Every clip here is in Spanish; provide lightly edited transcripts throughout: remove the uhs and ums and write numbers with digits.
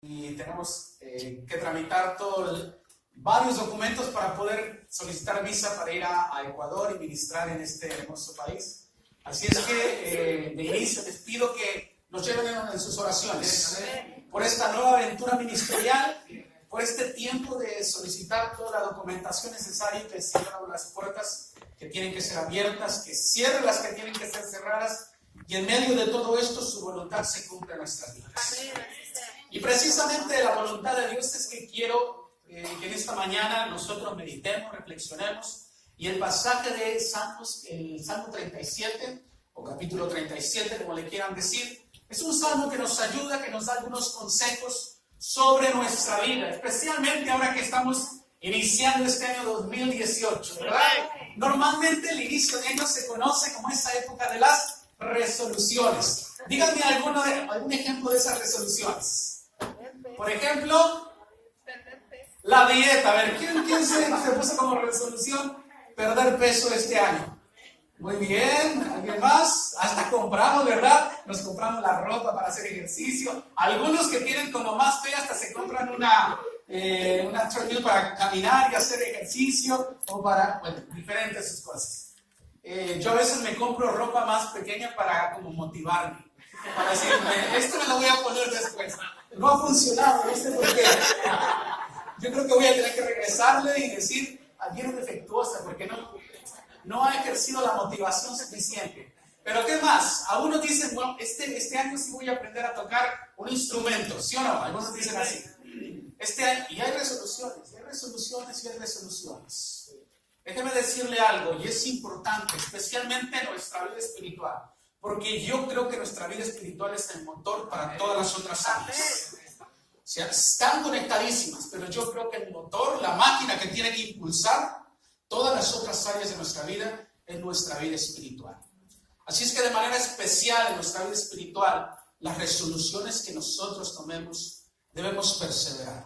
y tenemos que tramitar varios documentos para poder solicitar visa para ir a Ecuador y ministrar en este hermoso país. Así es que de inicio les pido que nos lleven en sus oraciones por esta nueva aventura ministerial, por este tiempo de solicitar toda la documentación necesaria y que se abran las puertas que tienen que ser abiertas, que cierren las que tienen que ser cerradas, y en medio de todo esto su voluntad se cumpla en nuestras vidas. Y precisamente la voluntad de Dios es que quiero que en esta mañana nosotros meditemos, reflexionemos, y el pasaje de Salmos, el Salmo 37 o capítulo 37, como le quieran decir, es un salmo que nos ayuda, que nos da algunos consejos sobre nuestra vida, especialmente ahora que estamos iniciando este año 2018, ¿verdad? Normalmente el inicio de año se conoce como esa época de las resoluciones. Díganme algún ejemplo de esas resoluciones. Por ejemplo, la dieta. A ver, ¿quién se puso como resolución perder peso este año? Muy bien, ¿alguien más? Hasta compramos, ¿verdad? Nos compramos la ropa para hacer ejercicio. Algunos que tienen como más fe hasta se compran una treadmill para caminar y hacer ejercicio, o para, bueno, diferentes sus cosas. Yo a veces me compro ropa más pequeña para como motivarme, para decirme, esto me lo voy a poner después. No ha funcionado, no sé por qué. Yo creo que voy a tener que regresarle y decir, alguien es defectuosa, porque no ha ejercido la motivación suficiente. Pero ¿qué más? Algunos dicen, bueno, este año sí voy a aprender a tocar un instrumento, ¿sí o no? Algunos dicen así. Este año, y hay resoluciones. Déjeme decirle algo, y es importante, especialmente en nuestra vida espiritual, porque yo creo que nuestra vida espiritual es el motor para todas las otras áreas. O sea, están conectadísimas, pero yo creo que el motor, la máquina que tiene que impulsar todas las otras áreas de nuestra vida es nuestra vida espiritual. Así es que de manera especial en nuestra vida espiritual, las resoluciones que nosotros tomemos debemos perseverar.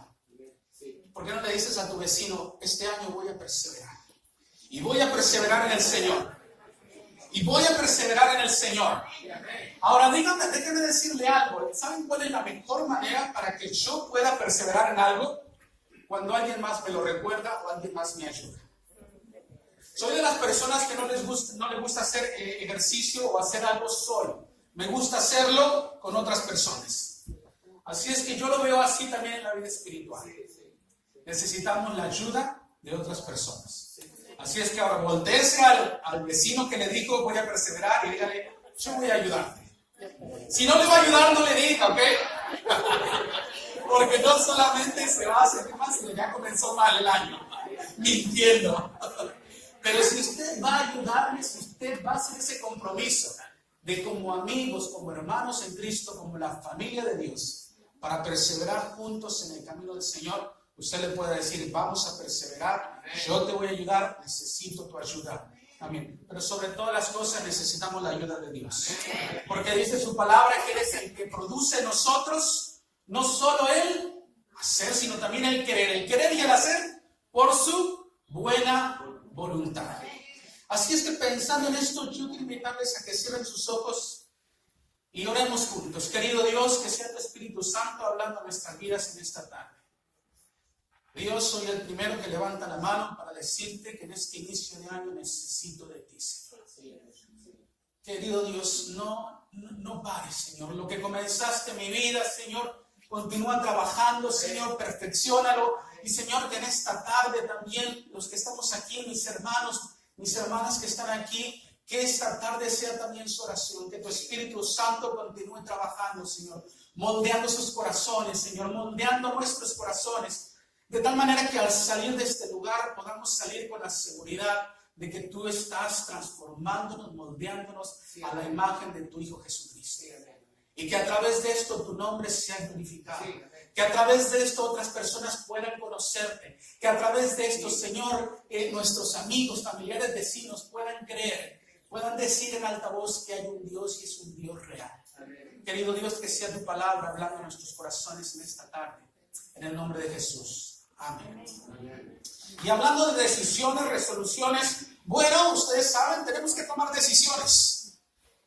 ¿Por qué no le dices a tu vecino, este año voy a perseverar? Y voy a perseverar en el Señor. Y voy a perseverar en el Señor. Ahora, déjenme decirle algo. ¿Saben cuál es la mejor manera para que yo pueda perseverar en algo? Cuando alguien más me lo recuerda o alguien más me ayuda. Soy de las personas que no le gusta hacer ejercicio o hacer algo solo. Me gusta hacerlo con otras personas. Así es que yo lo veo así también en la vida espiritual. Necesitamos la ayuda de otras personas. Así es que ahora voltéese al vecino que le dijo voy a perseverar y dígale, yo voy a ayudarte. Si no le va a ayudar, no le diga, ¿ok? Porque no solamente se va a hacer más, sino ya comenzó mal el año, mintiendo. Pero si usted va a ayudarme, si usted va a hacer ese compromiso de como amigos, como hermanos en Cristo, como la familia de Dios, para perseverar juntos en el camino del Señor, usted le puede decir, vamos a perseverar, yo te voy a ayudar, necesito tu ayuda. Amén. Pero sobre todas las cosas necesitamos la ayuda de Dios. Porque dice su palabra que Él es el que produce en nosotros, no solo el hacer, sino también el querer y el hacer por su buena voluntad. Así es que pensando en esto, yo quiero invitarles a que cierren sus ojos y oremos juntos. Querido Dios, que sea tu Espíritu Santo hablando a nuestras vidas en esta tarde. Dios, soy el primero que levanta la mano para decirte que en este inicio de año necesito de ti, Señor. Querido Dios, no pares, Señor. Lo que comenzaste en mi vida, Señor, continúa trabajando, Señor, perfecciónalo. Y Señor, que en esta tarde también, los que estamos aquí, mis hermanos, mis hermanas que están aquí, que esta tarde sea también su oración, que tu Espíritu Santo continúe trabajando, Señor, moldeando sus corazones, Señor, moldeando nuestros corazones, de tal manera que al salir de este lugar podamos salir con la seguridad de que tú estás transformándonos, moldeándonos a la imagen de tu Hijo Jesucristo. Y que a través de esto tu nombre sea glorificado. Que a través de esto otras personas puedan conocerte. Que a través de esto, Señor, nuestros amigos, familiares, vecinos puedan creer. Puedan decir en alta voz que hay un Dios y es un Dios real. Querido Dios, que sea tu palabra hablando en nuestros corazones en esta tarde. En el nombre de Jesús. Amén. Y hablando de decisiones, resoluciones, bueno, ustedes saben, tenemos que tomar decisiones.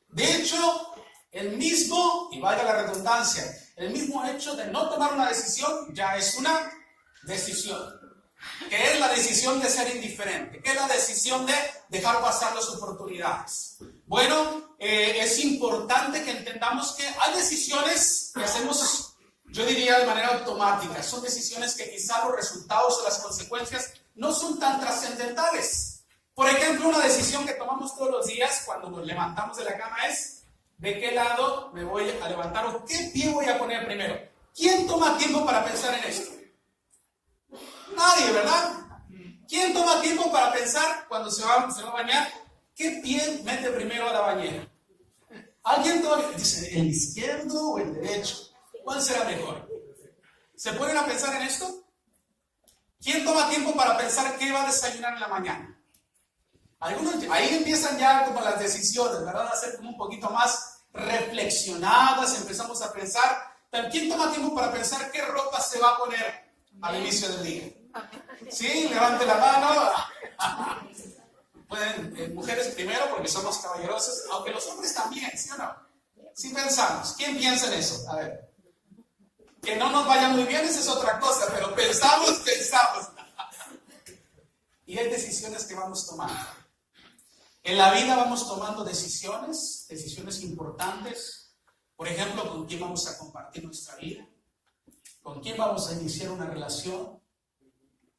De hecho, el mismo, y valga la redundancia, el mismo hecho de no tomar una decisión ya es una decisión. ¿Qué es la decisión de ser indiferente? ¿Qué es la decisión de dejar pasar las oportunidades? Bueno, es importante que entendamos que hay decisiones que hacemos, yo diría, de manera automática. Son decisiones que quizá los resultados o las consecuencias no son tan trascendentales. Por ejemplo, una decisión que tomamos todos los días cuando nos levantamos de la cama es ¿de qué lado me voy a levantar o qué pie voy a poner primero? ¿Quién toma tiempo para pensar en esto? Nadie, ¿verdad? ¿Quién toma tiempo para pensar cuando se va a bañar? ¿Qué pie mete primero a la bañera? ¿Alguien todavía dice el izquierdo o el derecho? ¿Cuál será mejor? ¿Se ponen a pensar en esto? ¿Quién toma tiempo para pensar qué va a desayunar en la mañana? Algunos, ahí empiezan ya como las decisiones, ¿verdad? A ser como un poquito más reflexionadas, empezamos a pensar. Pero ¿quién toma tiempo para pensar qué ropa se va a poner al inicio del día? Sí, levante la mano. Pueden, mujeres primero porque somos caballerosos, aunque los hombres también, ¿sí o no? Sí pensamos. ¿Quién piensa en eso? A ver. Que no nos vaya muy bien, esa es otra cosa, pero pensamos. Y hay decisiones que vamos tomando. En la vida vamos tomando decisiones importantes. Por ejemplo, con quién vamos a compartir nuestra vida, con quién vamos a iniciar una relación.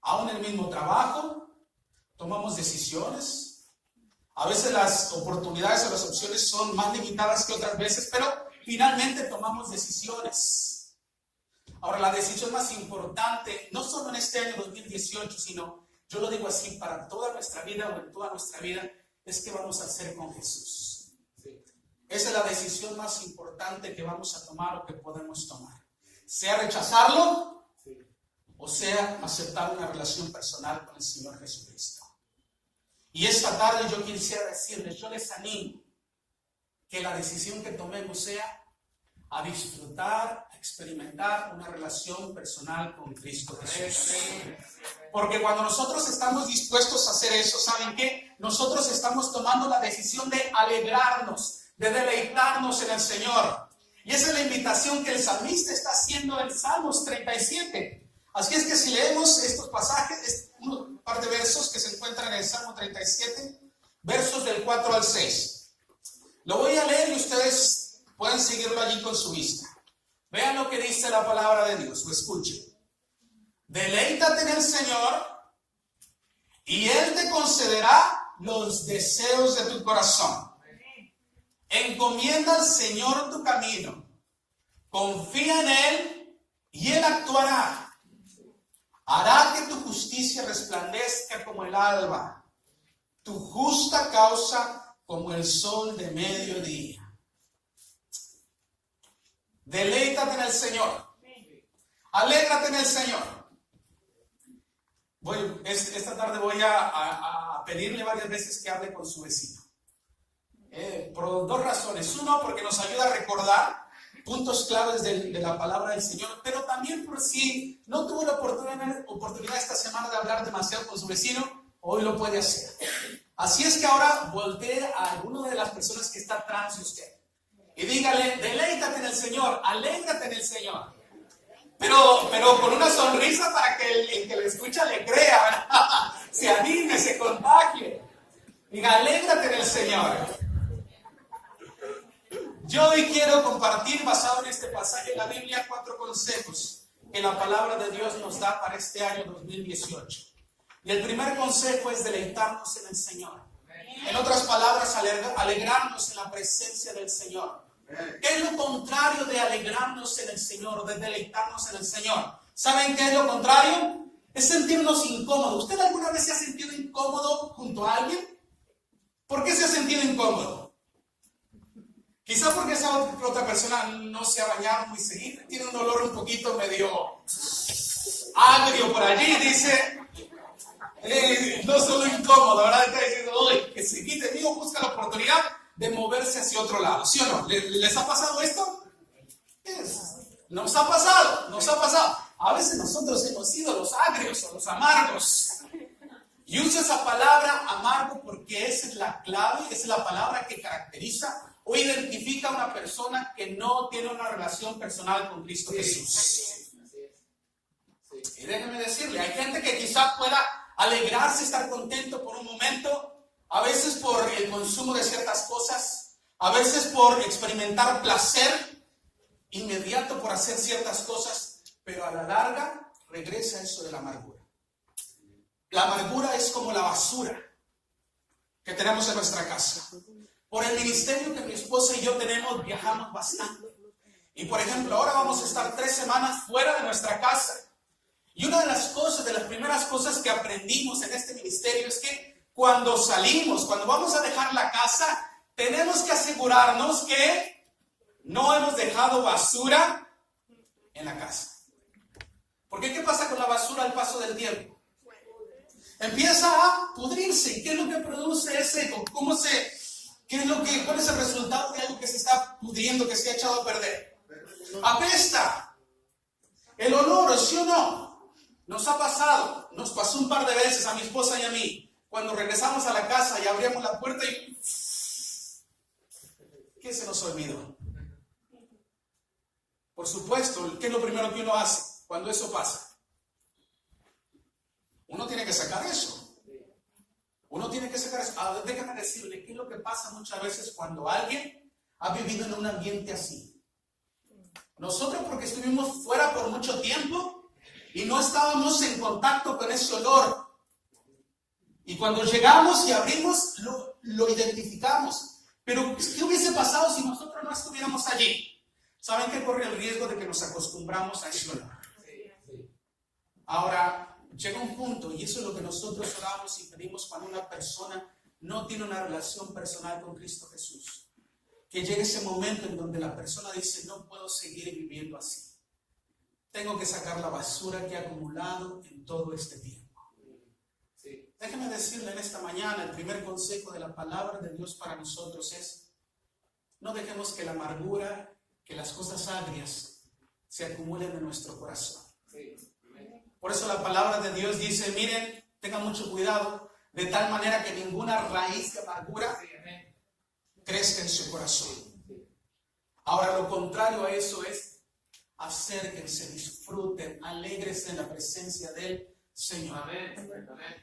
Aún en el mismo trabajo, tomamos decisiones. A veces las oportunidades o las opciones son más limitadas que otras veces, pero finalmente tomamos decisiones. Ahora, la decisión más importante, no solo en este año 2018, sino, yo lo digo así, para toda nuestra vida o en toda nuestra vida, es que vamos a hacer con Jesús. Esa es la decisión más importante que vamos a tomar o que podemos tomar. Sea rechazarlo, o sea, aceptar una relación personal con el Señor Jesucristo. Y esta tarde yo quisiera decirles, yo les animo que la decisión que tomemos sea a disfrutar, a experimentar una relación personal con Cristo Jesús. Porque cuando nosotros estamos dispuestos a hacer eso, ¿saben qué? Nosotros estamos tomando la decisión de alegrarnos, de deleitarnos en el Señor. Y esa es la invitación que el salmista está haciendo en Salmos 37. Así es que si leemos estos pasajes, un par de versos que se encuentran en el Salmo 37, versos del 4 al 6. Lo voy a leer y ustedes pueden seguirlo allí con su vista. Vean lo que dice la palabra de Dios, o escuchen. Deleítate en el Señor y Él te concederá los deseos de tu corazón. Encomienda al Señor tu camino. Confía en Él y Él actuará. Hará que tu justicia resplandezca como el alba, tu justa causa como el sol de mediodía. Deleítate en el Señor. Alégrate en el Señor. Esta tarde voy a pedirle varias veces que hable con su vecino. Por dos razones. Uno, porque nos ayuda a recordar puntos claves de la palabra del Señor, pero también por si no tuvo la oportunidad esta semana de hablar demasiado con su vecino, hoy lo puede hacer. Así es que ahora voltee a alguna de las personas que está atrás de usted y dígale, deleítate en el Señor, alégrate en el Señor. Pero con una sonrisa para que el que le escucha le crea, ¿verdad? Se anime, se contagie. Diga, alégrate en el Señor. Yo hoy quiero compartir, basado en este pasaje de la Biblia, 4 consejos que la palabra de Dios nos da para este año 2018. Y el primer consejo es deleitarnos en el Señor. En otras palabras, alegrarnos en la presencia del Señor. ¿Qué es lo contrario de alegrarnos en el Señor, de deleitarnos en el Señor? ¿Saben qué es lo contrario? Es sentirnos incómodos. ¿Usted alguna vez se ha sentido incómodo junto a alguien? ¿Por qué se ha sentido incómodo? Quizá porque esa otra persona no se ha bañado muy seguido, tiene un olor un poquito medio agrio por allí, dice, no solo incómodo, ¿verdad? Está diciendo, uy, que se quite, mío, busca la oportunidad de moverse hacia otro lado, ¿sí o no? ¿Les ha pasado esto? Nos ha pasado. A veces nosotros hemos sido los agrios o los amargos. Y uso esa palabra amargo porque esa es la clave, esa es la palabra que caracteriza o identifica a una persona que no tiene una relación personal con Cristo Jesús. Y déjeme decirle, hay gente que quizá pueda alegrarse, estar contento por un momento, a veces por el consumo de ciertas cosas, a veces por experimentar placer inmediato por hacer ciertas cosas, pero a la larga regresa eso de la amargura. La amargura es como la basura que tenemos en nuestra casa. Por el ministerio que mi esposa y yo tenemos, viajamos bastante. Y por ejemplo, ahora vamos a estar 3 semanas fuera de nuestra casa. Y una de las cosas, de las primeras cosas que aprendimos en este ministerio es que cuando salimos, cuando vamos a dejar la casa, tenemos que asegurarnos que no hemos dejado basura en la casa. Porque ¿qué pasa con la basura al paso del tiempo? Empieza a pudrirse. ¿Qué es lo que produce ese? ¿Cuál es el resultado de algo que se está pudriendo, que se ha echado a perder? Apesta. El olor, ¿sí o no? Nos ha pasado. Nos pasó un par de veces a mi esposa y a mí. Cuando regresamos a la casa y abríamos la puerta y... ¿qué se nos olvidó? Por supuesto, ¿qué es lo primero que uno hace cuando eso pasa? Uno tiene que sacar eso. Uno tiene que sacar eso. Ahora, déjame decirle, ¿qué es lo que pasa muchas veces cuando alguien ha vivido en un ambiente así? Nosotros, porque estuvimos fuera por mucho tiempo y no estábamos en contacto con ese olor. Y cuando llegamos y abrimos, lo identificamos. Pero, ¿qué hubiese pasado si nosotros no estuviéramos allí? ¿Saben que corre el riesgo de que nos acostumbramos a ese olor? Ahora, llega un punto, y eso es lo que nosotros oramos y pedimos cuando una persona no tiene una relación personal con Cristo Jesús. Que llegue ese momento en donde la persona dice, no puedo seguir viviendo así. Tengo que sacar la basura que he acumulado en todo este tiempo. Déjeme decirle en esta mañana, el primer consejo de la palabra de Dios para nosotros es, no dejemos que la amargura, que las cosas agrias se acumulen en nuestro corazón. Por eso la palabra de Dios dice, miren, tengan mucho cuidado, de tal manera que ninguna raíz de amargura crezca en su corazón. Ahora, lo contrario a eso es, acérquense, disfruten, alégrense en la presencia del Señor.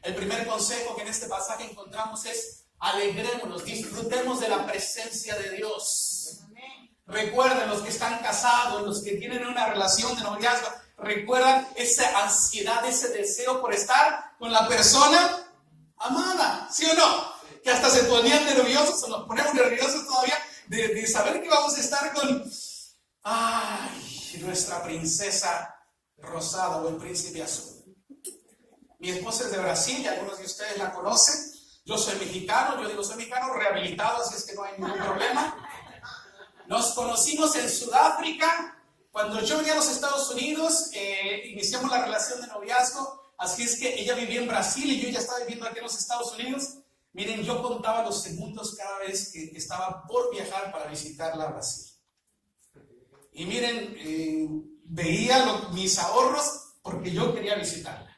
El primer consejo que en este pasaje encontramos es, alegrémonos, disfrutemos de la presencia de Dios. Recuerden, los que están casados, los que tienen una relación de noviazgo, recuerdan esa ansiedad, ese deseo por estar con la persona amada, ¿sí o no? Que hasta se ponían nerviosos, o nos ponemos nerviosos todavía de saber que vamos a estar con nuestra princesa rosada o el príncipe azul. Mi esposa es de Brasil y algunos de ustedes la conocen. Yo soy mexicano, soy mexicano rehabilitado, así es que no hay ningún problema. Nos conocimos en Sudáfrica. Cuando yo venía a los Estados Unidos, iniciamos la relación de noviazgo. Así es que ella vivía en Brasil y yo ya estaba viviendo aquí en los Estados Unidos. Miren, yo contaba los segundos cada vez que estaba por viajar para visitarla a Brasil. Y miren, veía mis ahorros porque yo quería visitarla.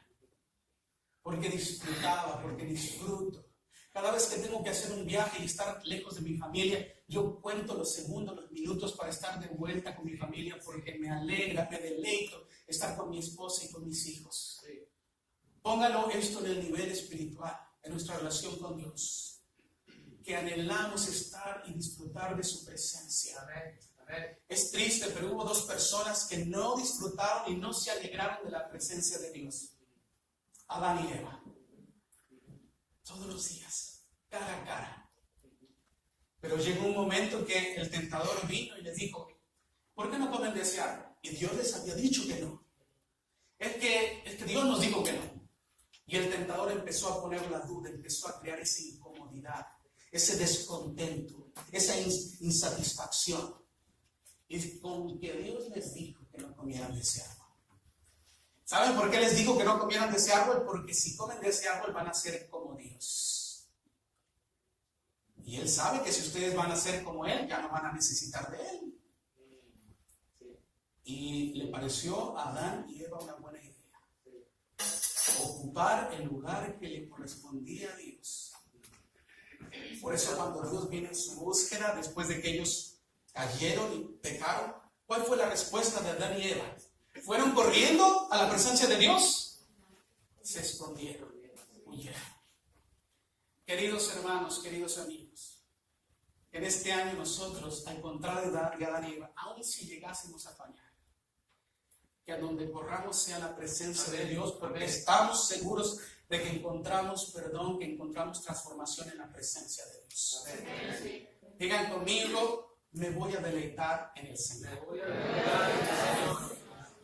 Porque disfrutaba, porque disfruto. Cada vez que tengo que hacer un viaje y estar lejos de mi familia, yo cuento los segundos, los minutos para estar de vuelta con mi familia porque me alegra, me deleito estar con mi esposa y con mis hijos. Póngalo esto en el nivel espiritual, en nuestra relación con Dios. Que anhelamos estar y disfrutar de su presencia. Es triste, pero hubo 2 personas que no disfrutaron y no se alegraron de la presencia de Dios. Adán y Eva. Todos los días, cara a cara. Pero llegó un momento que el tentador vino y les dijo, ¿por qué no comen de ese árbol? Y Dios les había dicho que no. Es que Dios nos dijo que no. Y el tentador empezó a poner la duda, empezó a crear esa incomodidad, ese descontento, esa insatisfacción. Y con que Dios les dijo que no comieran de ese árbol. ¿Saben por qué les digo que no comieran de ese árbol? Porque si comen de ese árbol van a ser como Dios. Y Él sabe que si ustedes van a ser como Él, ya no van a necesitar de Él. Y le pareció a Adán y Eva una buena idea. Ocupar el lugar que le correspondía a Dios. Por eso cuando Dios viene en su búsqueda, después de que ellos cayeron y pecaron, ¿cuál fue la respuesta de Adán y Eva? ¿Fueron corriendo a la presencia de Dios? Se escondieron, huyeron. Queridos hermanos, queridos amigos, en este año nosotros, al contrario de Adán y Eva, aun si llegásemos a fallar, que a donde corramos sea la presencia de Dios, porque estamos seguros de que encontramos perdón, que encontramos transformación en la presencia de Dios. Amén. Digan conmigo, me voy a deleitar en el Señor.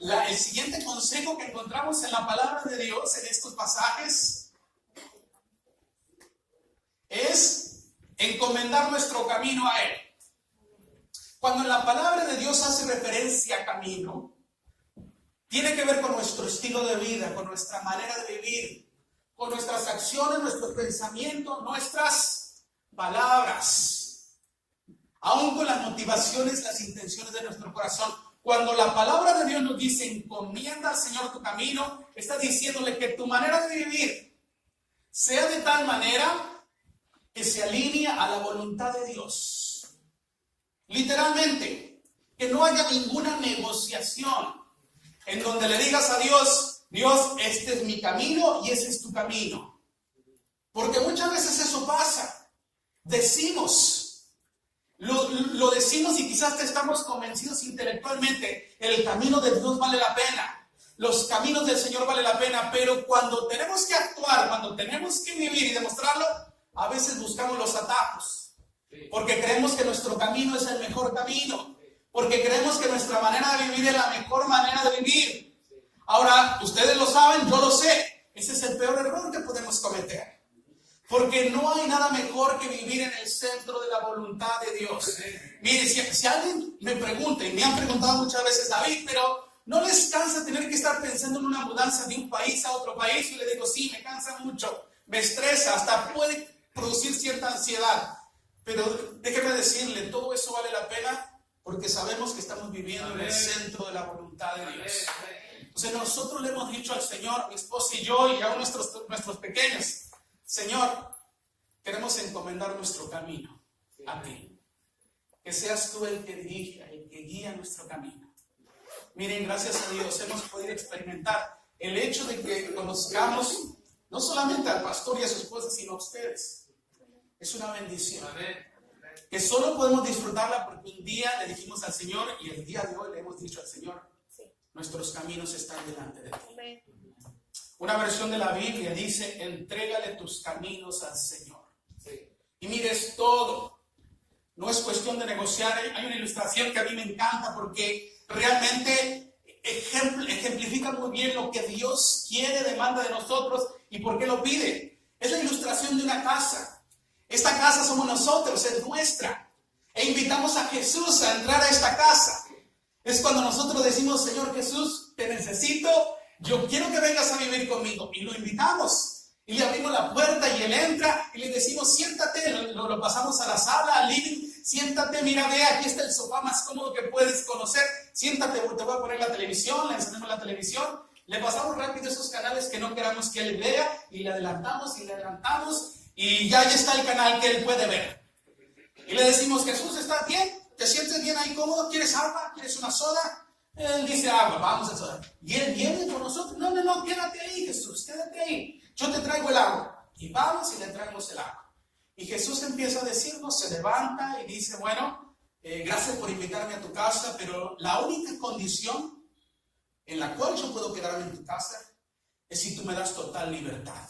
El siguiente consejo que encontramos en la palabra de Dios, en estos pasajes, es encomendar nuestro camino a Él. Cuando la palabra de Dios hace referencia a camino, tiene que ver con nuestro estilo de vida, con nuestra manera de vivir, con nuestras acciones, nuestros pensamientos, nuestras palabras, aún con las motivaciones, las intenciones de nuestro corazón. Cuando la palabra de Dios nos dice, encomienda al Señor tu camino, está diciéndole que tu manera de vivir sea de tal manera que se alinea a la voluntad de Dios. Literalmente, que no haya ninguna negociación en donde le digas a Dios, Dios, este es mi camino y ese es tu camino. Porque muchas veces eso pasa. Decimos, lo decimos y quizás estamos convencidos intelectualmente, el camino de Dios vale la pena, los caminos del Señor vale la pena, pero cuando tenemos que actuar, cuando tenemos que vivir y demostrarlo, a veces buscamos los atajos, porque creemos que nuestro camino es el mejor camino, porque creemos que nuestra manera de vivir es la mejor manera de vivir. Ahora, ustedes lo saben, yo lo sé, ese es el peor error que podemos cometer, porque no hay nada mejor que vivir en el centro de la voluntad de Dios. Mire, si alguien me pregunta, y me han preguntado muchas veces, David, pero ¿no les cansa tener que estar pensando en una mudanza de un país a otro país? Y le digo, sí, me cansa mucho, me estresa, hasta puede producir cierta ansiedad. Pero déjeme decirle, todo eso vale la pena porque sabemos que estamos viviendo en el centro de la voluntad de Dios. Entonces nosotros le hemos dicho al Señor, mi esposa y yo, y a nuestros pequeños, Señor, queremos encomendar nuestro camino a ti. Que seas tú el que dirija, el que guía nuestro camino. Miren, gracias a Dios hemos podido experimentar el hecho de que conozcamos no solamente al pastor y a su esposa, sino a ustedes. Es una bendición. Que solo podemos disfrutarla porque un día le dijimos al Señor y el día de hoy le hemos dicho al Señor, nuestros caminos están delante de ti. Una versión de la Biblia dice, entrégale tus caminos al Señor. Y mires todo. No es cuestión de negociar. Hay una ilustración que a mí me encanta porque realmente ejemplifica muy bien lo que Dios quiere, demanda de nosotros y por qué lo pide. Es la ilustración de una casa. Esta casa somos nosotros, es nuestra. E invitamos a Jesús a entrar a esta casa. Es cuando nosotros decimos, Señor Jesús, te necesito, yo quiero que vengas a vivir conmigo. Y lo invitamos. Y le abrimos la puerta y él entra y le decimos, siéntate, lo pasamos a la sala, al living, siéntate, mira, ve, aquí está el sofá más cómodo que puedes conocer. Siéntate, te voy a poner la televisión, le encendemos la televisión, le pasamos rápido esos canales que no queramos que él vea y le adelantamos y ya está el canal que él puede ver. Y le decimos, Jesús, ¿estás bien? ¿Te sientes bien ahí cómodo? ¿Quieres agua? ¿Quieres una soda? Él dice agua, vamos a soda. Y él viene con nosotros, no, quédate ahí, Jesús, quédate ahí. Yo te traigo el agua. Y vamos y le traemos el agua. Y Jesús empieza a decirnos, se levanta y dice, bueno, gracias por invitarme a tu casa, pero la única condición en la cual yo puedo quedarme en tu casa es si tú me das total libertad.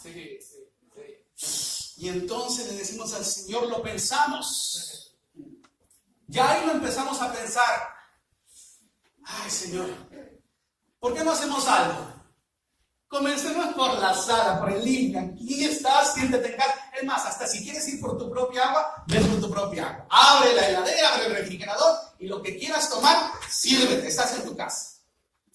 Y entonces le decimos al Señor, lo pensamos. Ya ahí lo empezamos a pensar. Ay, Señor, ¿por qué no hacemos algo? Comencemos por la sala, por el living. Aquí estás, siéntete en casa. Es más, hasta si quieres ir por tu propia agua, ven por tu propia agua. Abre la heladera, abre el refrigerador y lo que quieras tomar, sírvete, estás en tu casa.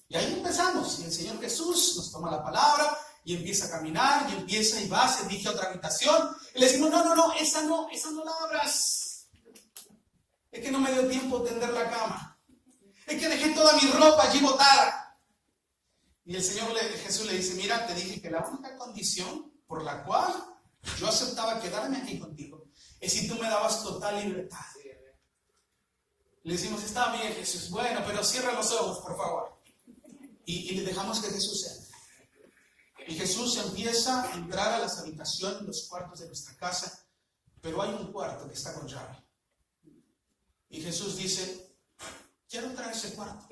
Y ahí empezamos. Y el Señor Jesús nos toma la palabra y empieza a caminar, y empieza y va, se dirige a otra habitación. Y le decimos, no, esa no la abras. Es que no me dio tiempo de tender la cama. Es que dejé toda mi ropa allí botada. Y el Jesús le dice, mira, te dije que la única condición por la cual yo aceptaba quedarme aquí contigo es si tú me dabas total libertad. Le decimos, está bien, Jesús, bueno, pero cierra los ojos, por favor. Y le dejamos que Jesús entre. Y Jesús empieza a entrar a las habitaciones, los cuartos de nuestra casa, pero hay un cuarto que está con llave. Y Jesús dice, quiero entrar a ese cuarto.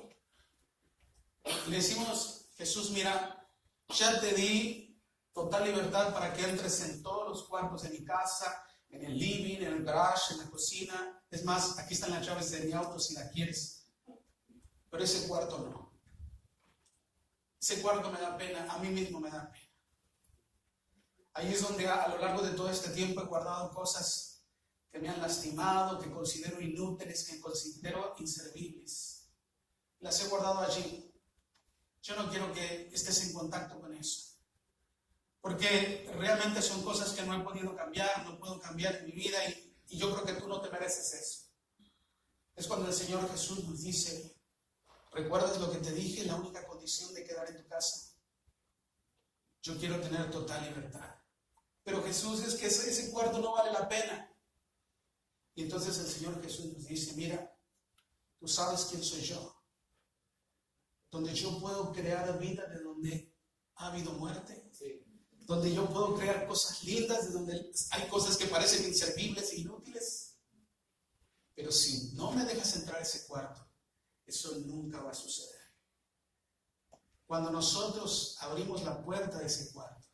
Y le decimos, Jesús, mira, ya te di total libertad para que entres en todos los cuartos de mi casa, en el living, en el garage, en la cocina. Es más, aquí están las llaves de mi auto si la quieres. Pero ese cuarto no. Ese cuarto me da pena, a mí mismo me da pena. Ahí es donde a lo largo de todo este tiempo he guardado cosas que me han lastimado, que considero inútiles, que considero inservibles. Las he guardado allí. Yo no quiero que estés en contacto con eso. Porque realmente son cosas que no he podido cambiar, no puedo cambiar en mi vida y yo creo que tú no te mereces eso. Es cuando el Señor Jesús nos dice, ¿recuerdas lo que te dije? La única condición de quedar en tu casa. Yo quiero tener total libertad. Pero Jesús, es que ese cuarto no vale la pena. Y entonces el Señor Jesús nos dice, mira, tú sabes quién soy yo. Donde yo puedo crear vida de donde ha habido muerte. Sí. Donde yo puedo crear cosas lindas, de donde hay cosas que parecen inservibles e inútiles. Pero si no me dejas entrar a ese cuarto, eso nunca va a suceder. Cuando nosotros abrimos la puerta de ese cuarto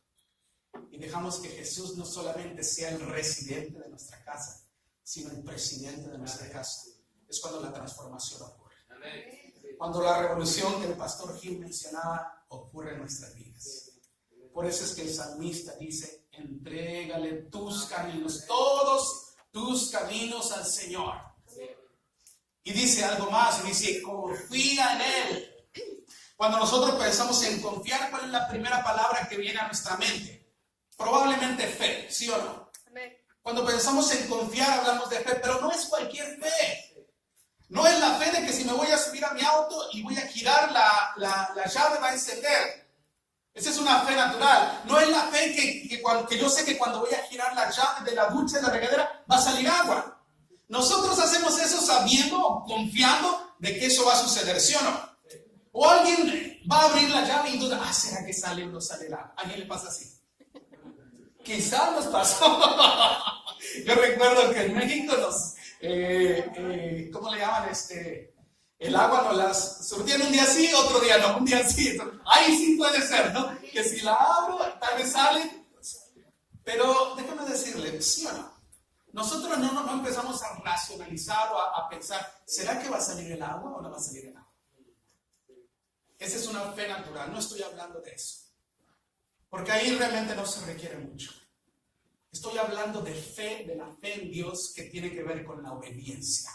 y dejamos que Jesús no solamente sea el residente de nuestra casa, sino el presidente de nuestra casa, es cuando la transformación ocurre. Cuando la revolución que el pastor Gil mencionaba ocurre en nuestras vidas. Por eso es que el salmista dice, entrégale tus caminos, todos tus caminos al Señor. Y dice algo más, y dice, confía en Él. Cuando nosotros pensamos en confiar, ¿cuál es la primera palabra que viene a nuestra mente? Probablemente fe, ¿sí o no? Cuando pensamos en confiar, hablamos de fe, pero no es cualquier fe. No es la fe de que si me voy a subir a mi auto y voy a girar la llave va a encender. Esa es una fe natural. No es la fe que yo sé que cuando voy a girar la llave de la ducha, de la regadera, va a salir agua. Nosotros hacemos eso sabiendo o confiando de que eso va a suceder, ¿sí o no? O alguien va a abrir la llave y duda, ¿será que sale o no sale el agua? ¿A quién le pasa así? Quizás nos pasó. Yo recuerdo que en México ¿cómo le llaman? El agua nos las surtían un día sí, otro día no, un día sí. Ahí sí puede ser, ¿no? Que si la abro, tal vez sale. Pero déjame decirle, ¿sí o no? Nosotros no empezamos a racionalizar o a pensar, ¿será que va a salir el agua o no va a salir el agua? Esa es una fe natural, no estoy hablando de eso. Porque ahí realmente no se requiere mucho. Estoy hablando de fe, de la fe en Dios que tiene que ver con la obediencia.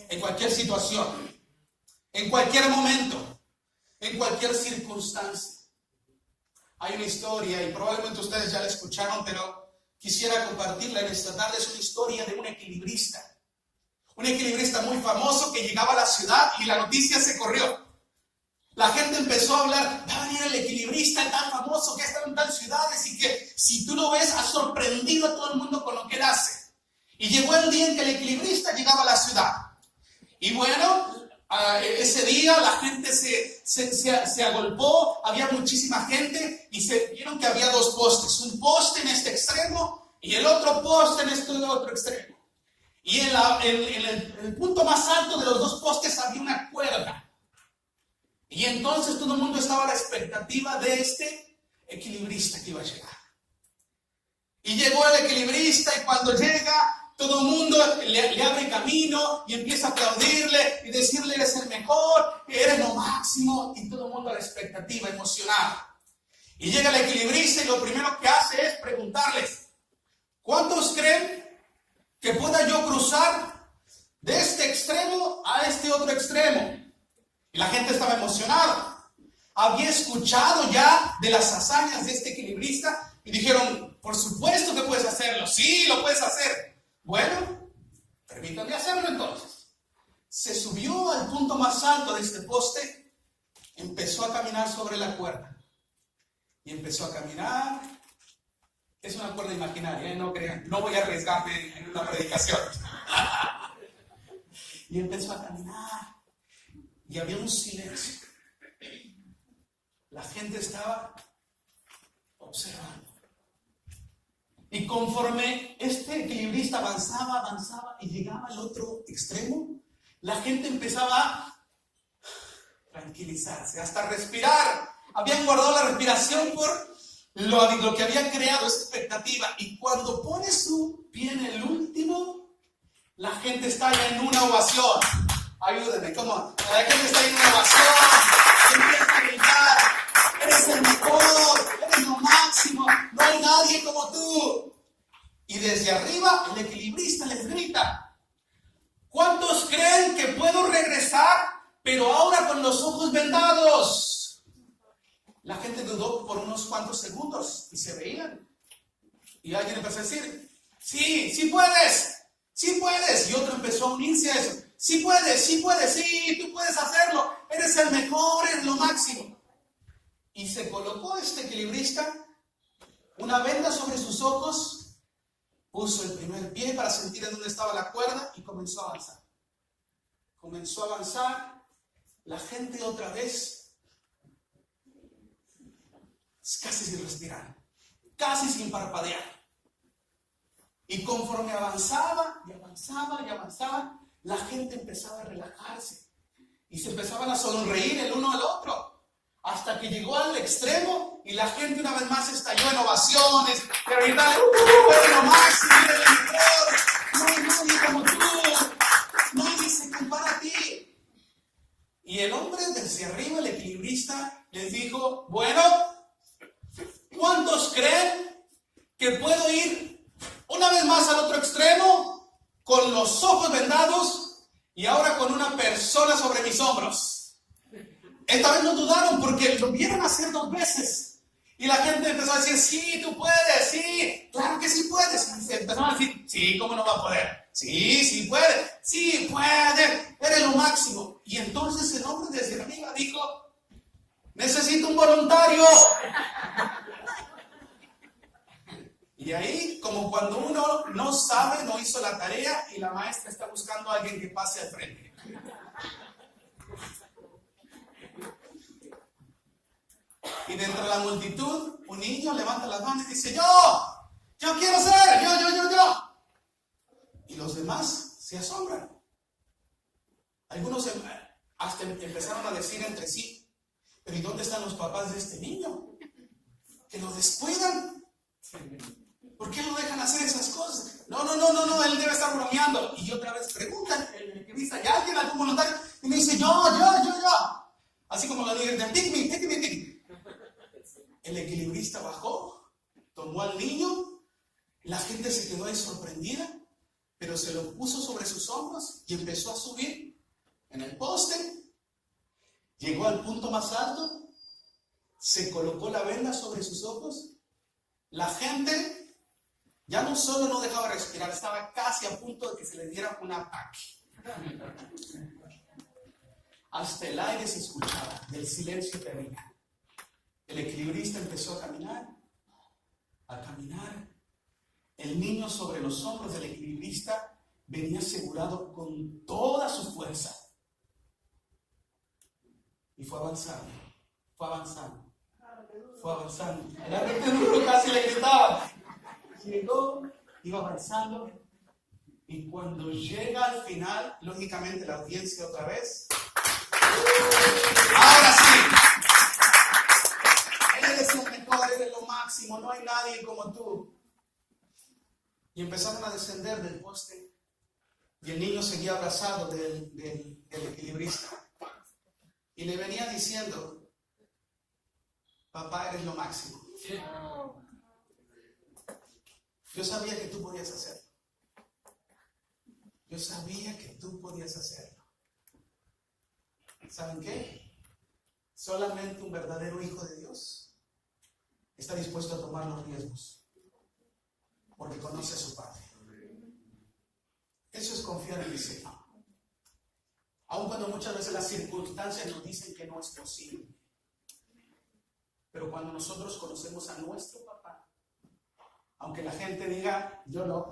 En cualquier situación, en cualquier momento, en cualquier circunstancia. Hay una historia, y probablemente ustedes ya la escucharon, pero quisiera compartirla en esta tarde. Es una historia de un equilibrista. Un equilibrista muy famoso que llegaba a la ciudad y la noticia se corrió. La gente empezó a hablar, va a venir el equilibrista tan famoso que ha estado en tal ciudades y que si tú lo ves ha sorprendido a todo el mundo con lo que él hace. Y llegó el día en que el equilibrista llegaba a la ciudad. Y bueno, ese día la gente se agolpó, había muchísima gente y se vieron que había dos postes. Un poste en este extremo y el otro poste en este otro extremo. Y en el punto más alto de los dos postes había una cuerda. Y entonces todo el mundo estaba a la expectativa de este equilibrista que iba a llegar. Y llegó el equilibrista y cuando llega, todo el mundo le abre camino y empieza a aplaudirle y decirle, eres el mejor, eres lo máximo. Y todo el mundo a la expectativa, emocionado. Y llega el equilibrista y lo primero que hace es preguntarles, ¿cuántos creen que pueda yo cruzar de este extremo a este otro extremo? Y la gente estaba emocionada. Había escuchado ya de las hazañas de este equilibrista y dijeron, por supuesto que puedes hacerlo. Sí, lo puedes hacer. Bueno, permítanme hacerlo entonces. Se subió al punto más alto de este poste, empezó a caminar sobre la cuerda. Y empezó a caminar Es una cuerda imaginaria, no crean, no voy a arriesgarme en una predicación. Y empezó a caminar. Y había un silencio. La gente estaba observando. Y conforme este equilibrista avanzaba y llegaba al otro extremo, la gente empezaba a tranquilizarse, hasta respirar. Habían guardado la respiración por lo que habían creado, esa expectativa. Y cuando pone su pie en el último, la gente está ya en una ovación. Ayúdenme, ¿cómo? La gente está en una ovación. Empieza a gritar: eres el mejor, eres lo máximo, no hay nadie como tú. Y desde arriba el equilibrista les grita: ¿cuántos creen que puedo regresar, pero ahora con los ojos vendados? La gente dudó por unos cuantos segundos y se veían. Y alguien empezó a decir: sí, sí puedes, sí puedes. Y otro empezó a unirse a eso: sí puedes, sí puedes, sí, tú puedes hacerlo, eres el mejor, eres lo máximo. Y se colocó este equilibrista una venda sobre sus ojos, puso el primer pie para sentir en dónde estaba la cuerda y comenzó a avanzar. Comenzó a avanzar, la gente otra vez casi sin respirar, casi sin parpadear. Y conforme avanzaba y avanzaba y avanzaba, la gente empezaba a relajarse y se empezaban a sonreír el uno al otro, hasta que llegó al extremo y la gente una vez más estalló en ovaciones, que gritaban: eres lo máximo, eres el mejor, no hay nadie como tú, nadie se compara a ti. Y el hombre desde arriba, el equilibrista, les dijo: bueno, ¿cuántos creen que puedo ir una vez más al otro extremo, con los ojos vendados y ahora con una persona sobre mis hombros? Esta vez no dudaron porque lo vieron hacer 2 veces. Y la gente empezó a decir: sí, tú puedes, sí, claro que sí puedes. Y se empezaron a decir: sí, ¿cómo no va a poder? Sí, sí puede, sí puede, eres lo máximo. Y entonces el hombre desde arriba dijo: necesito un voluntario. Y ahí, como cuando uno no sabe, no hizo la tarea y la maestra está buscando a alguien que pase al frente. Y dentro de la multitud, un niño levanta las manos y dice: yo quiero ser, yo. Y los demás se asombran. Algunos hasta empezaron a decir entre sí: pero ¿y dónde están los papás de este niño? Que lo descuidan. ¿Por qué lo dejan hacer esas cosas? No, él debe estar bromeando. Y otra vez preguntan, el equilibrista: ¿ya alguien, algún voluntario? Y me dice: yo. Así como la niña de pick me. El equilibrista bajó, tomó al niño, la gente se quedó ahí sorprendida, pero se lo puso sobre sus hombros y empezó a subir en el poste. Llegó al punto más alto, se colocó la venda sobre sus ojos. La gente ya no solo no dejaba respirar, estaba casi a punto de que se le diera un ataque. Hasta el aire se escuchaba, del silencio terrible. El equilibrista empezó a caminar. El niño sobre los hombros del equilibrista venía asegurado con toda su fuerza. Y fue avanzando. La gente duro casi le gritaba. Llegó, iba avanzando. Y cuando llega al final, lógicamente la audiencia otra vez. Ahora sí. Eres el mejor, eres lo máximo, no hay nadie como tú. Y empezaron a descender del poste. Y el niño seguía abrazado del equilibrista. Y le venía diciendo: papá, eres lo máximo. Yo sabía que tú podías hacerlo. ¿Saben qué? Solamente un verdadero hijo de Dios está dispuesto a tomar los riesgos, porque conoce a su Padre. Eso es confiar en el Señor. Aun cuando muchas veces las circunstancias nos dicen que no es posible. Pero cuando nosotros conocemos a nuestro papá, Aunque la gente diga, yo no.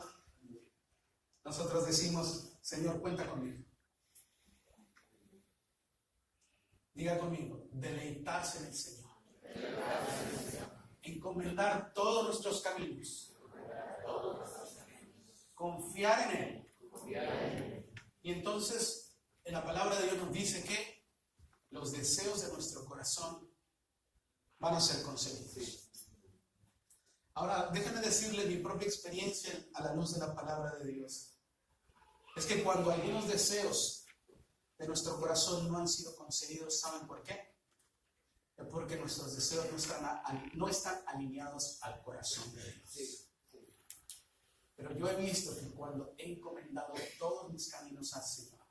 Nosotros decimos, Señor, cuenta conmigo. Diga conmigo, deleitarse en el Señor. Encomendar todos nuestros caminos. Confiar en Él. Y entonces, en la palabra de Dios nos dice que los deseos de nuestro corazón van a ser concedidos. Ahora, déjenme decirle mi propia experiencia a la luz de la palabra de Dios. Es que cuando algunos deseos de nuestro corazón no han sido concedidos, ¿saben por qué? Es porque nuestros deseos no están alineados al corazón de Dios. Pero yo he visto que cuando he encomendado todos mis caminos al Señor,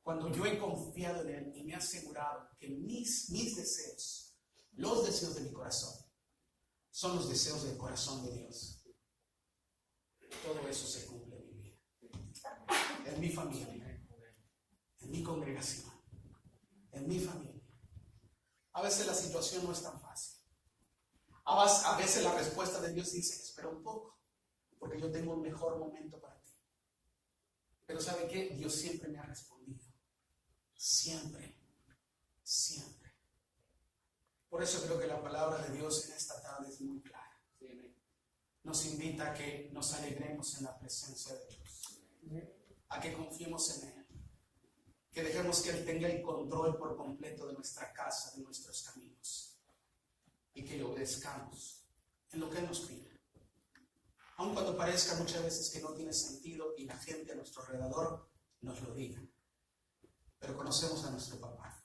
cuando yo he confiado en Él y me he asegurado que mis deseos, los deseos de mi corazón, son los deseos del corazón de Dios, todo eso se cumple en mi vida, en mi familia, en mi congregación, en mi familia. A veces la situación no es tan fácil. A veces la respuesta de Dios dice, espera un poco, porque yo tengo un mejor momento para ti. Pero ¿sabe qué? Dios siempre me ha respondido. Siempre. Siempre. Por eso creo que la palabra de Dios en esta tarde es muy clara. Nos invita a que nos alegremos en la presencia de Dios. A que confiemos en Él. Que dejemos que Él tenga el control por completo de nuestra casa, de nuestros caminos. Y que le obedezcamos en lo que Él nos pide. Aun cuando parezca muchas veces que no tiene sentido y la gente a nuestro alrededor nos lo diga. Pero conocemos a nuestro papá.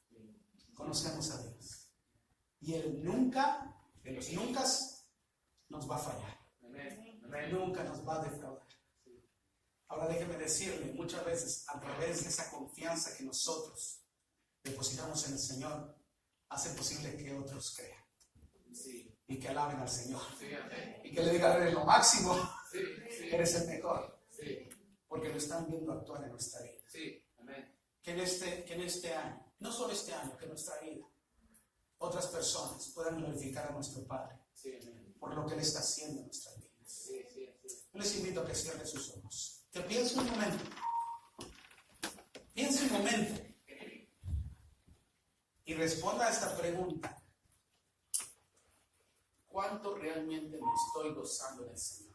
Conocemos a Dios. Y Él nunca, de los nunca, nos va a fallar. Nunca nos va a defraudar. Ahora déjeme decirle, muchas veces a través de esa confianza que nosotros depositamos en el Señor, hace posible que otros crean. Y que alaben al Señor. Y que le digan, eres lo máximo. Eres el mejor. Porque lo están viendo actuar en nuestra vida. Que en este año, no solo este año, que en nuestra vida, otras personas puedan glorificar a nuestro Padre por lo que Él está haciendo en nuestras vidas. Yo les invito a que cierren sus ojos. Que piense un momento. Piense un momento. Y responda a esta pregunta. ¿Cuánto realmente me estoy gozando en el Señor?